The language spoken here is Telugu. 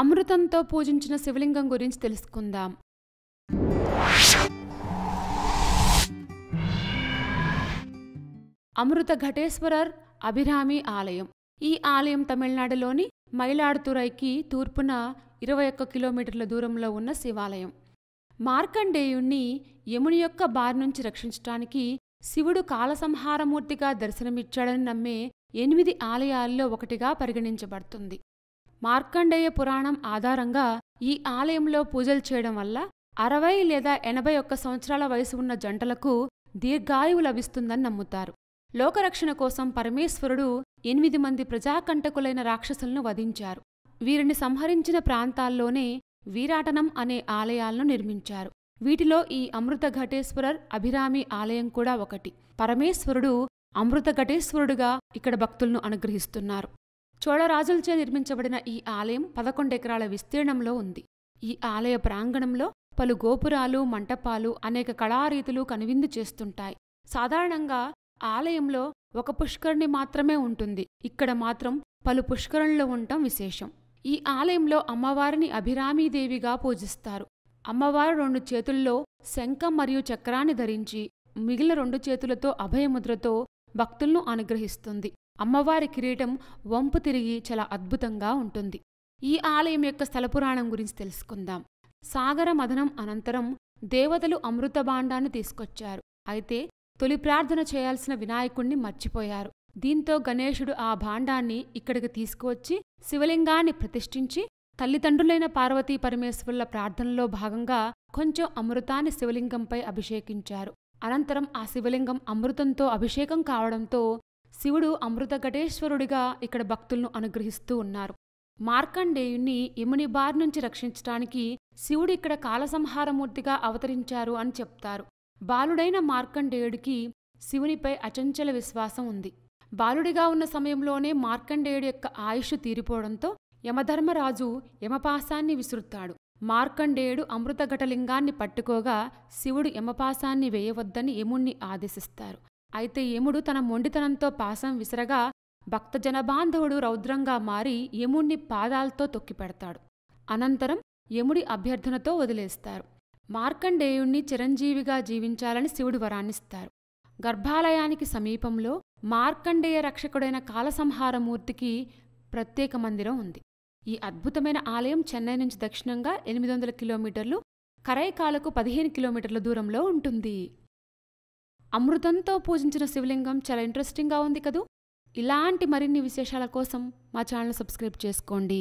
అమృతంతో పూజించిన శివలింగం గురించి తెలుసుకుందాం. అమృత ఘటేశ్వరర్ అభిరామి ఆలయం. ఈ ఆలయం తమిళనాడులోని మైలాడుతురైకి తూర్పున 21 కిలోమీటర్ల దూరంలో ఉన్న శివాలయం. మార్కండేయుణ్ణి యముని యొక్క బారి నుంచి రక్షించటానికి శివుడు కాలసంహారమూర్తిగా దర్శనమిచ్చాడని నమ్మే 8 ఆలయాల్లో ఒకటిగా పరిగణించబడుతుంది. మార్కండేయ పురాణం ఆధారంగా ఈ ఆలయంలో పూజలు చేయడం వల్ల 60 లేదా 81 సంవత్సరాల వయసు ఉన్న జంటలకు దీర్ఘాయువు లభిస్తుందని నమ్ముతారు. లోకరక్షణ కోసం పరమేశ్వరుడు 8 మంది ప్రజాకంటకులైన రాక్షసులను వధించారు. వీరిని సంహరించిన ప్రాంతాల్లోనే వీరాటనం అనే ఆలయాలను నిర్మించారు. వీటిలో ఈ అమృత ఘటేశ్వరర్ అభిరామి ఆలయం కూడా ఒకటి. పరమేశ్వరుడు అమృత ఘటేశ్వరుడుగా ఇక్కడ భక్తులను అనుగ్రహిస్తున్నారు. చోళరాజులచే నిర్మించబడిన ఈ ఆలయం 11 ఎకరాల విస్తీర్ణంలో ఉంది. ఈ ఆలయ ప్రాంగణంలో పలు గోపురాలు, మంటపాలు, అనేక కళారీతులు కనువిందు చేస్తుంటాయి. సాధారణంగా ఆలయంలో ఒక పుష్కరిణి మాత్రమే ఉంటుంది. ఇక్కడ మాత్రం పలు పుష్కరణులు ఉండటం విశేషం. ఈ ఆలయంలో అమ్మవారిని అభిరామీదేవిగా పూజిస్తారు. అమ్మవారు 2 చేతుల్లో శంఖం మరియు చక్రాన్ని ధరించి మిగిలిన 2 చేతులతో అభయముద్రతో భక్తులను అనుగ్రహిస్తుంది. అమ్మవారి కిరీటం వంపు తిరిగి చాలా అద్భుతంగా ఉంటుంది. ఈ ఆలయం యొక్క స్థలపురాణం గురించి తెలుసుకుందాం. సాగర మథనం అనంతరం దేవతలు అమృత భాండాన్ని తీసుకొచ్చారు. అయితే తొలి ప్రార్థన చేయాల్సిన వినాయకుణ్ణి మర్చిపోయారు. దీంతో గణేశుడు ఆ భాండాన్ని ఇక్కడికి తీసుకువచ్చి శివలింగాన్ని ప్రతిష్ఠించి తల్లిదండ్రులైన పార్వతీ పరమేశ్వరుల ప్రార్థనలో భాగంగా కొంచెం అమృతాన్ని శివలింగంపై అభిషేకించారు. అనంతరం ఆ శివలింగం అమృతంతో అభిషేకం కావడంతో శివుడు అమృత ఘటేశ్వరుడిగా ఇక్కడ భక్తులను అనుగ్రహిస్తూ ఉన్నారు. మార్కండేయుణ్ణి యముని బారి నుంచి రక్షించటానికి శివుడు ఇక్కడ కాలసంహారమూర్తిగా అవతరించారు అని చెప్తారు. బాలుడైన మార్కండేయుడికి శివునిపై అచంచల విశ్వాసం ఉంది. బాలుడిగా ఉన్న సమయంలోనే మార్కండేయుడి యొక్క ఆయుష్ తీరిపోవడంతో యమధర్మరాజు యమపాశాన్ని విసురుతాడు. మార్కండేయుడు అమృత ఘటలింగాన్ని పట్టుకోగా శివుడు యమపాశాన్ని వేయవద్దని యముణ్ణి ఆదేశిస్తారు. అయితే యముడు తన మొండితనంతో పాశం విసరగా భక్తజనబాంధవుడు రౌద్రంగా మారి యముణ్ణి పాదాలతో తొక్కిపెడతాడు. అనంతరం యముడి అభ్యర్థనతో వదిలేస్తారు. మార్కండేయుణ్ణి చిరంజీవిగా జీవించాలని శివుడు వరాన్నిస్తారు. గర్భాలయానికి సమీపంలో మార్కండేయ రక్షకుడైన కాలసంహారమూర్తికి ప్రత్యేక మందిరం ఉంది. ఈ అద్భుతమైన ఆలయం చెన్నై నుంచి దక్షిణంగా 800 కిలోమీటర్లు, కరైకాలకు 15 కిలోమీటర్ల దూరంలో ఉంటుంది. అమృతంతో పూజించిన శివలింగం చాలా ఇంట్రెస్టింగ్గా ఉంది కదూ. ఇలాంటి మరిన్ని విశేషాల కోసం మా ఛానల్ సబ్స్క్రైబ్ చేసుకోండి.